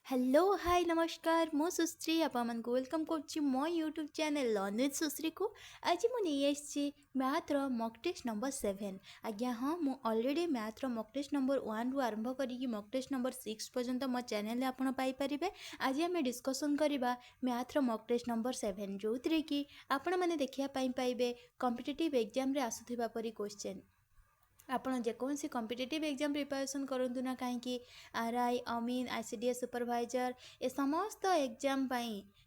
Hello hi नमस्कार मो सुश्री आपको वेलकम कर मो यूट्यूब चैनल लर्न विथ सुश्री को। आज मुझे मैथ्र मक टेस्ट नंबर 7। आज्ञा हाँ मु ऑलरेडी मैथ्र मक टेस्ट नंबर 1 रु आरंभ करी मक टेस्ट नंबर 6 पर्यंत मो चैनल आपन पाइपर। आज आम डिस्कसन करवा मैथ्र मक टेस्ट नंबर 7 जो थी कि आपण मैंने देखापी पाइबे कॉम्पिटिटिव एग्जाम रे आसुथिबा परी क्वेश्चन। आपण जेकोसी कॉम्पिटिटिव एग्जाम प्रिपरेशन करूँ ना कहीं आरआई अमीन आईसीडीएस सुपरवाइजर ए समस्त exam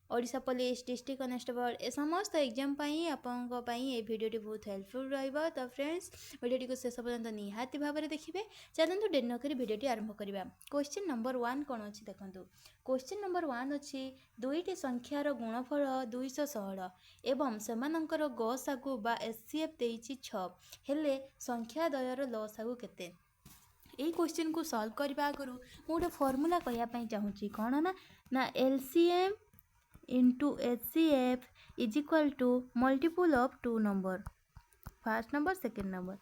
Odisha police district constable ए समस्त एग्जाम आपंपाई भिडियोटी बहुत हेल्पफुल रहिबा। तो फ्रेंड्स भिडियोटी को शेष पर्यंत निहाती भाव देखिए। चलते डेरी नक भिडियोटी आरंभ करवा। क्वेश्चन नंबर 1 कौन अच्छी देखो। क्वेश्चन नंबर 1 अच्छी दुईटी संख्यार गुणफल 216 एवं सेमानंकर गसागु बा एचसीएफ देइछि 6 हेले संख्या दयर लसागु केते। यही क्वेश्चन को सॉल्व करने आगु गोटे फॉर्मूला कहवाई चाहूँगी कौन ना LCM into HCF is equal to multiple of 2 number first number second number.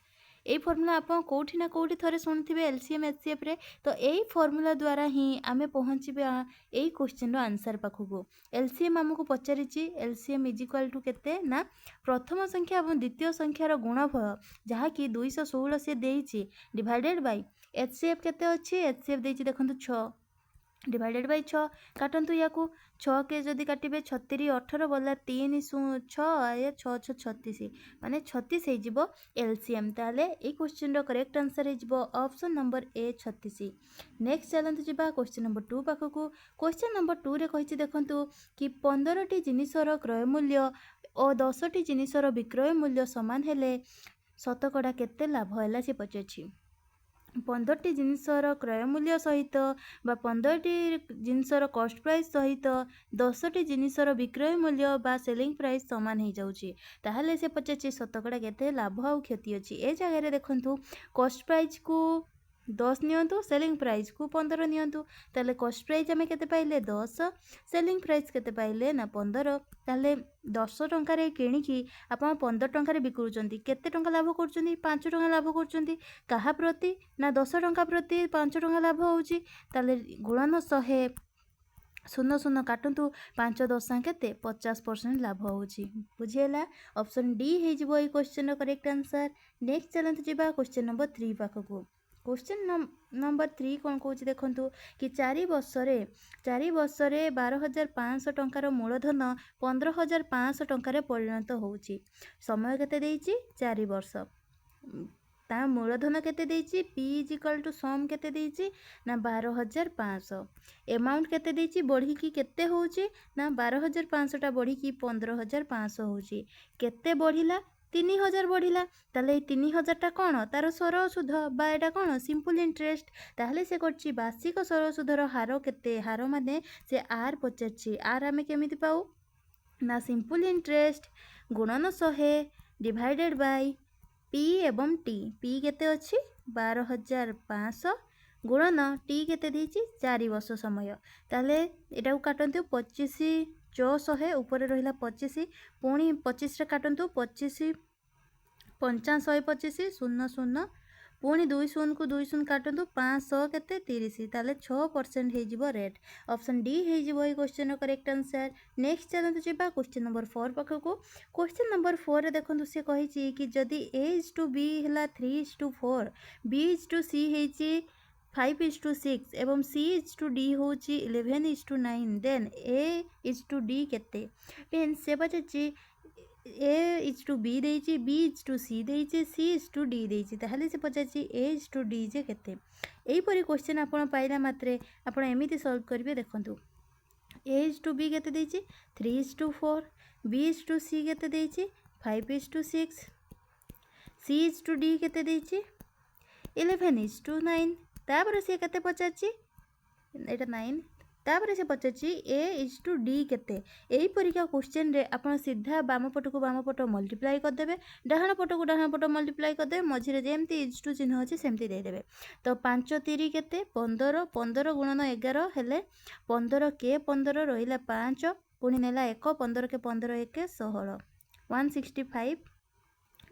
यही फॉर्मूला आप कौटी ना कौटी थे शुणुवे एलसीएम एचसीएफ रे। तो यही फॉर्मूला द्वारा ही आम पहुँचे यही क्वेश्चन आंसर पाखक। एलसीएम आमको पचारि एलसीएम इज इक्वल टू केते ना प्रथम संख्या और द्वितीय संख्यार गुणफल जहाँकि 216 से देइछि डिवाइडेड बाय एचसीएफ केते अच्छी एचसीएफ देइछि देखंतु 6 डिवाइडेड बाय 6 काटंतु या 6 के जदि काटिबे 36 18 बोला 3 6 आए 6 6 36 माने 36 हो एलसीएम। ताले ए क्वेश्चन रो करेक्ट आंसर हो ऑप्शन नंबर ए 36। नेक्स्ट चलंतु जिबा क्वेश्चन नंबर 2 पाखकु। क्वेश्चन नंबर 2 रे कहिछि देखंतु कि 15टी जिनिसर क्रय मूल्य और 10टी जिनिसर विक्रय मूल्य समान हेले शतकड़ा केते लाभ हैला से पचाछि। 15टी जिनिसर क्रय मूल्य सहित बा 15टी जिनिसर कॉस्ट प्राइस सहित 10टी जिनिसर विक्रय मूल्य बा सेलिंग प्राइस समान हो जाउछि ताहले से पचाछि शतकड़ा केते लाभ आ क्षति अछि। ए जगह रे देखंतु कॉस्ट प्राइस को 10 नियंतु सेलिंग प्राइस को 15 नियंतु ताले कॉस्ट प्राइस आमे केते पाइले 10 सेलिंग प्राइस केते पाइले ना 15 ताले 10 टंका रे किणिकी आपण 15 टंका रे बिकुचंती केते टंका लाभ करचंती 5 टंका लाभ करचंती कहा प्रति ना 10 टंका प्रति 5 टंका लाभ होउची ताले गुणन 100 शून्य शून्य काटंतु 5 10 केते 50% लाभ होउची बुझिएला। ऑप्शन डी हे जिवो ए क्वेश्चन रो करेक्ट आंसर। नेक्स्ट चलंतु जिबा क्वेश्चन नंबर 3 पाखकु। क्वेश्चन नंबर 3 कौन कौन देखु कि 4 वर्ष 12,500 टंकार मूलधन 15,500 टंकार परिणत होउची समय केते देइची 4 वर्ष ता मूलधन केते देइची P is equal to some केते देइची ना 12,500 अमाउंट केते देइची बढ़ी की केते होउची ना 12,500 टा बढ़ी की 15,500 होउची केते बढ़िला 3,000 बढ़िला ताले 3,000 टा कौन तार सरल सुध बा एटा कौन सिंपल इंटरेस्ट ताहले से करछि बार्षिक सरल सुधर हार केते हार माने से आर पचाछि आर आमे केमिति पाऊ ना सिंपल इंटरेस्ट गुणन 100 डिवाइडेड बाय पी एवं टी पी केते अछि 12,500 गुणन टी केते देछि 4 वर्ष समय ताले एटा को काटंतु 25 400 ऊपर रहिला 25 पुणी 25 रे काटंतु 25 50 125 शून्य शून्य पुणी 2 शून्य को 2 शून्य काटंतु 500 केते 30 ताले 6% हे जिवो रेट। ऑप्शन डी हे जिवो ए क्वेश्चन करेक्ट आंसर। नेक्स्ट चलंतु जिबा क्वेश्चन नंबर 4 पाखकु। क्वेश्चन नंबर 4 रे देखंतु से कहिछि कि जदि a is to b हला 3 is to 4 b is to c हेछि 5 is to 6 एवं c is to d होछि 11 is to 9 then a is to d केते मींस से बचछि a is to b देइछि b is to c देइछि c is to d देइछि ताहले से पचाछि a is to d जे केते। एही परी question आपण पाइला मात्रे आपण एमिति सॉल्व करिवे देखंतु a is to b केते देइछि 3 is to 4 b is to c केते देइछि 5 is to 6 c is to d केते देइछि 11 is to 9 तापर से केते पचाछि एटा 9 तापर से पचाछि a is to d केते। एही परीका क्वेश्चन रे आपण सीधा बाम पट को बाम पट मल्टीप्लाई कर देबे डाहाण पट को डाहाण पट मल्टीप्लाई कर देबे मझिरे जेमती इज टू चिन्ह अछि सेमती दे देबे। तो 5 3 केते 15 15 गुणन 11 हेले 15 के 15 रहिला 5 पुणी नेला 1 15 के 15 1 16 165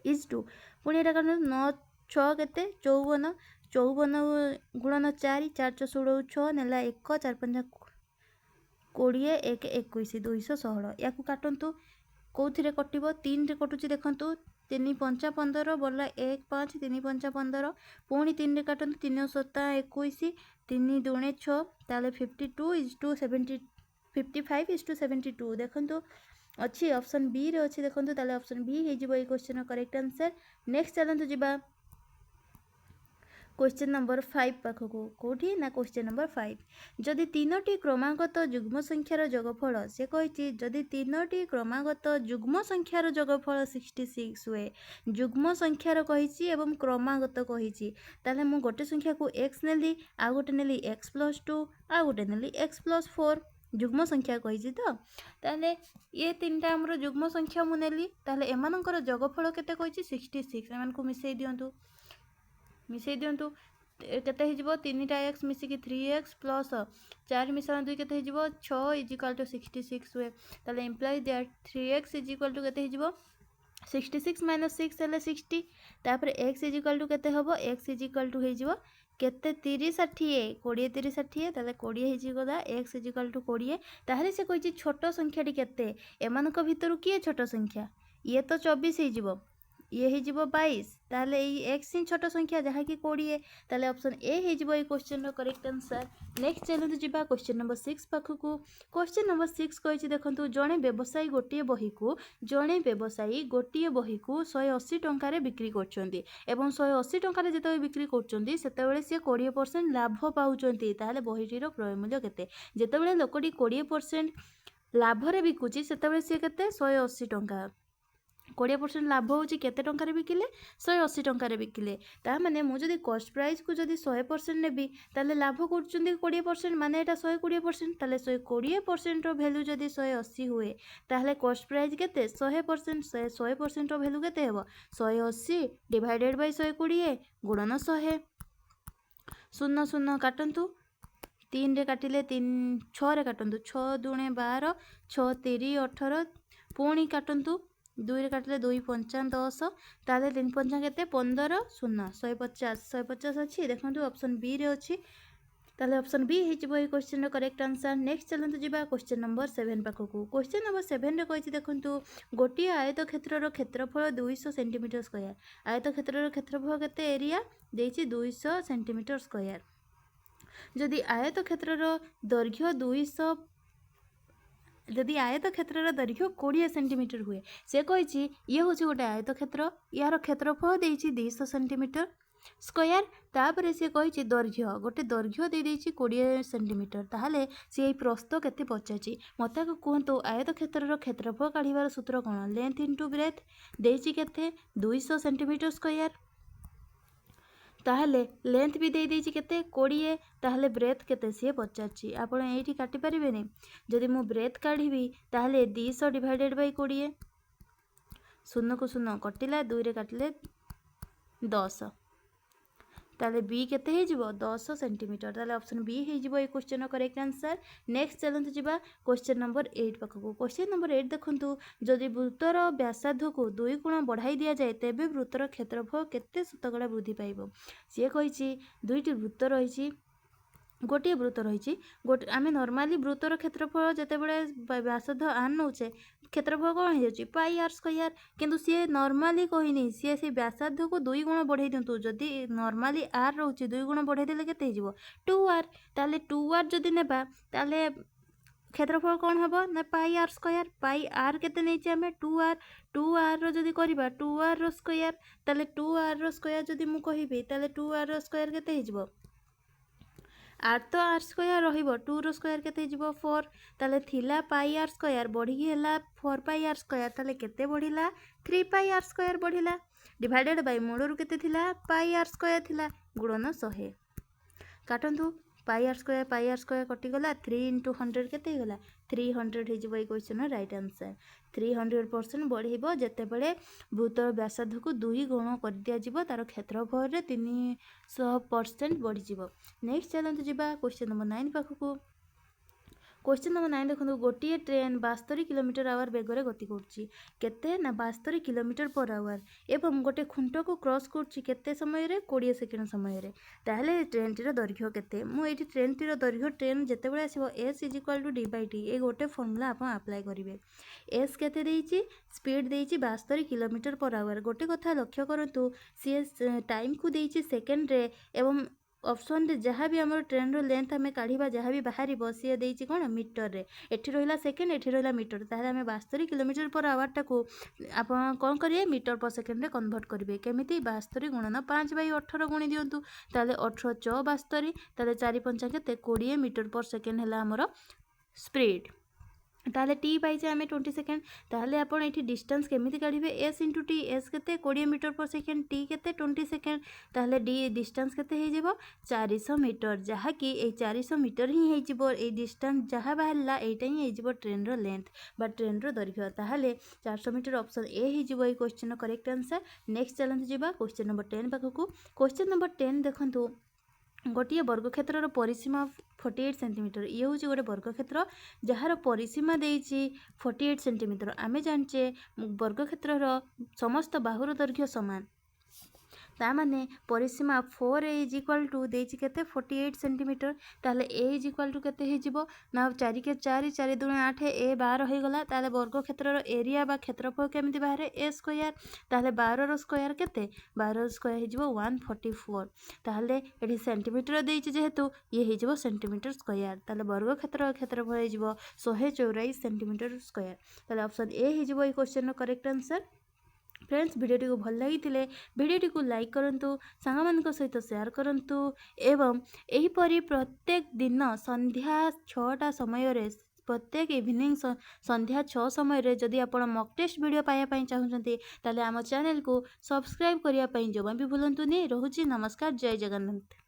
इज टू पुणी एटा कन 9 6 केते 54 54 गुणन 4 4 16 6 नेला 1 4 5 20 1 21 216 या काटतु कौन कटिब 3 रे कटुची देखु 3 5 15 बोला 1 5 3 5 15 पुणी 3 रे काटतु 3 7 21 3 2 6 ताले 52 इज टू 70 55 इज टू 72 देखु अच्छी ऑप्शन बी रे अच्छी देखु ताले ऑप्शन बी हो क्वेश्चन करेक्ट आंसर। नेक्स्ट चलतु जीवा क्वेश्चन नंबर 5 पाखक कौटी ना क्वेश्चन नंबर 5 जदि तीनोटी क्रमागत जुग्म संख्यार जोगफल से कही जदि तीनोटी क्रमागत जुग्म संख्यार जोगफल 66 हुए जुग्म संख्यार कही एवं क्रमागत कही ताले मु गोटे संख्या को x नेली आ गोटे नेली x+2 आ गोटे नेली x+4 जुग्म संख्या कही तो ताले ये तीनटा हमर जुग्म संख्या मु नेली ताले एमानकर जोगफल केते कही 66 एमान को मिसई दियंतु केते हिजबो 3टा x मिसिकी 3x प्लस 4 मिश्रण 2 केते हिजबो 6 इज इक्वल टू 66 हुए ताले imply that 3x is equal to केते हिजबो 66 माइनस 6 हेले 60 तापर x इज इक्वल टू केते हबो x इज इक्वल टू हिजबो केते 30 60 20 30 60 ताले 20 हिजगोदा x इज इक्वल टू 20 ताहले से कहिछि छोट संख्याटी केते एमानक भितरु किए छोट संख्या ये तो 24 हिजबो ये हिजबो 22 ताले एक्स ही छोट संख्या जहाँ कि 20 ताले ऑप्शन ए हिजबो ए क्वेश्चन रो करेक्ट आंसर। नेक्स्ट चलतु जीवा क्वेश्चन नंबर 6 पाखकू क्वेश्चन नंबर 6 कहिछि देखंतु जणे व्यवसायी गोटिए बही को 180 टंका रे बिक्री करछंती एवं 180 टंका रे जेते बिक्री करछंती सेतेबेले से 20% लाभ पाउछंती ताले बहीटी रो क्रय मूल्य केते जेतेबेले लोकटी 20% लाभ रे बिकुची सेतेबेले से केते 180 टंका 20% लाभ होची केते टंका बिकिले 180 टंका बिकिले ता माने मु जदी कॉस्ट प्राइस को जदी 100% नेबी ताले लाभ करचुंदी 20% माने एटा 120% ताले 120% रो वैल्यू जदी 180 हुए ताले कॉस्ट प्राइस केते 100% रो वैल्यू केते हेबो 180 डिवाइडेड बाय 120 गुणन 100 शून्य शून्य काटंतु 3 रे काटिले 3 6 रे काटंतु 6 दूणे 12 6 3 18 पुणी काटंतु 2 रे काटले 2 5 10 ताले 3 5 केते 15 शून्य 150 अछि देखंतु ऑप्शन बी रे अछि ताले ऑप्शन बी हिजबो ए क्वेश्चन रो करेक्ट आंसर। नेक्स्ट चलंतु जीवा क्वेश्चन नंबर 7 पाखकू क्वेश्चन नंबर 7 रे कहिछि देखंतु गोटी आयत क्षेत्र रो क्षेत्रफल 200 सेंटीमीटर स्क्वायर आयत क्षेत्र रो क्षेत्रफल केते एरिया देछि 200 सेंटीमीटर स्क्वायर जदि आयत क्षेत्र रो दैर्घ्य 200 जदि आयत क्षेत्र दैर्घ्य 20 सेंटीमीटर हुए से कही ये हूँ गोटे आयत क्षेत्र यार क्षेत्रफल देछि 200 सेंटीमीटर स्क्वायर तापर से कही दैर्घ्य गोटे दैर्घ्य दे देछि 20 सेंटीमीटर ताहले से प्रस्थ केते पचाछि मते कहतु आयत क्षेत्र क्षेत्रफल काढिबार सूत्र कोन लेंथ इनटू ब्रेथ देछि केते 200 सेंटीमीटर स्क्वायर ताहले लेंथ भी दे देछि केते 20 ताहले ब्रेथ केते से पचाछि आपण एठी काटि परिबेनी जदि मु ब्रेथ काढिबी ताहले 200 डिवाइडेड बाय 20 शून्य को शून्य कटिला 2 रे काटले 10 ताले बी केते हे जिवो 10 सेंटीमीटर ताले ऑप्शन बी हे जिवो ए क्वेश्चन रो करेक्ट आंसर। नेक्स्ट चलंतु जिबा क्वेश्चन नंबर 8 पाखकू क्वेश्चन नंबर 8 देखंतु जदि वृत्तर व्यासार्ध को 2 गुण बढ़ाई दिया जाए तेबे वृत्तर क्षेत्रफल केते शतकड़ा वृद्धि पाइबो से कहिछि दुईटी वृत्त रहिछि गोटे वृत्त रही गोटे आम नॉर्मली वृत्तर क्षेत्रफल जिते बड़े व्यासार्ध आर नौचे क्षेत्रफल कौन हो पाई आर स्क्वायर किंतु सी नॉर्मली कहनी सी से व्यासार्ध को 2 गुण बढ़ाई दिंतु जदि नॉर्मली आर रोचे 2 गुण बढ़ाई देले केते हिजबो 2r ताले 2r जदि नेबा ताले क्षेत्रफल कौन हम ना पाई आर स्क्वायर पाई आर केते नहीं आम 2r रो जदि करबा 2r रो स्क्वायर ताले 2r रो स्क्वायर जदि मु कहिबी ताले 2r रो स्क्वायर केते हिजबो आर तो आर स्क्वायर रहिबो 2 रो स्क्वायर केते हिजबो 4 ताले थिला पाई आर स्क्वायर बढ़ी गेला 4 पाई आर स्क्वायर ताले केते बढ़िला 3 पाई आर स्क्वायर बढ़िला डिवाइडेड बाय मूलरू केते थिला पाई आर स्क्वायर थिला गुणन 100 काटंतु पाई आर स्क्वायर कटि गला 3 × 100 केते गला 300 हिजबो ए क्वेश्चन राइट आंसर 300% बढ़िबो जेते बेले वृत्तर व्यासार्ध को 2 गुण कर दिया जिवो तार क्षेत्रफल रे 300% बढ़ी जिवो। नेक्स्ट चलंतु जिबा क्वेश्चन नंबर 9 पाखकू क्वेश्चन नंबर 9 देखो गोटे ट्रेन 72 किलोमीटर आवर बेगर गति करते ना 72 किलोमीटर पर आवर एवं गोटे खुंट को क्रॉस करते समय 20 सेकेंड समय ताहले ट्रेन टीर दैर्घ्य केते मुझे ट्रेन टीर दैर्घ्य ट्रेन जितेबाला आसो S is equal to D by T ये गोटे फर्मुला आप अप्लाई करेंगे। एस केते देइछि स्पीड देइछि 72 किलोमीटर पर आवर गोटे कथा लक्ष्य करंतु सी टाइम को देइछि सेकेंड रे एवं ऑप्शन रे जहाँ भी आम ट्रेन रो लेंथ आम काढ़ा जहाँ भी बाहर सी देइछि कौन मीटर रे एठी रहिला सेकेंड एठी रहिला मीटर ताहले आम 72 किलोमीटर पर आवर टाको आप कौन करिए मीटर पर सेकेंड रे कन्वर्ट करेंगे केमिति 72 गुणन 5/18 गुणी दिंतु ताहले 18 × 72 ताहले 4 × 5 केते 20 मीटर पर सेकेंड है आमर स्पीड ताहले टी पाइचे आम 20 सेकेंड ताहले आपण एठी डिस्टेंस केमिति काढिबे एस इंटू टी एस केते 20 मीटर पर सेकेंड टी केते 20 सेकेंड ताहले डी डिस्टेंस केते हे जेबो 400 मीटर जहा कि ए 400 मीटर ही हे जेबो ए डिस्टेंस जहा बाहरला एटा ही हे जेबो ट्रेन रो लेंथ बा ट्रेन रो दैर्घ्य ताहले 400 मीटर ऑप्शन ए हे जेबो ए क्वेश्चन करेक्ट आंसर। नेक्स्ट चलंतु जेबा क्वेश्चन नंबर 10 पाखकु क्वेश्चन नंबर 10 देखंतु गोटे वर्गक्षेत्र परिसीमा 48 सेंटीमीटर ये हूँ गोटे वर्गक्षेत्र जार परिसीमा देइछि 48 सेंटीमीटर आमे जानिचे वर्गक्षेत्र समस्त बाहुर दैर्घ्य समान तामाने परिसीमा 4 इज इक्वाल टू देइछि केते 48 सेंटीमीटर ताहले ए इज इक्वाल टू केते हे जिवो ना 4 के 4 4 2 8 ए 12 हो गला ताहले वर्गक्षेत्र एरिया बा क्षेत्रफल केमिति बाहर ए स्क्वायर ताहले 12 रो स्क्वायर केते 12 स्क्वायर हे जिवो 144 ताहले एठी सेंटीमीटर देइछि जेहेतु ये हे जिवो सेंटीमीटर स्क्वायर ताहले वर्गक्षेत्र क्षेत्रफल हे जिवो 124 सेंटीमीटर स्क्वायर ताहले ऑप्शन ए हे जिवो ए क्वेश्चन रो करेक्ट आंसर। फ्रेंड्स वीडियोटी को भल लगी वीडियोटी को लाइक करंतु सांग मान सहित शेयर करंतु एवं एहीपरि प्रत्येक दिन संध्या 6टा समय प्रत्येक इवनिंग संध्या 6 समय जदि आप मॉक टेस्ट वीडियो पाइबा चाहते ताले आम चैनल को सब्सक्राइब करने जमा भी भूलंतुनि। रोहुची नमस्कार जय जगन्नाथ।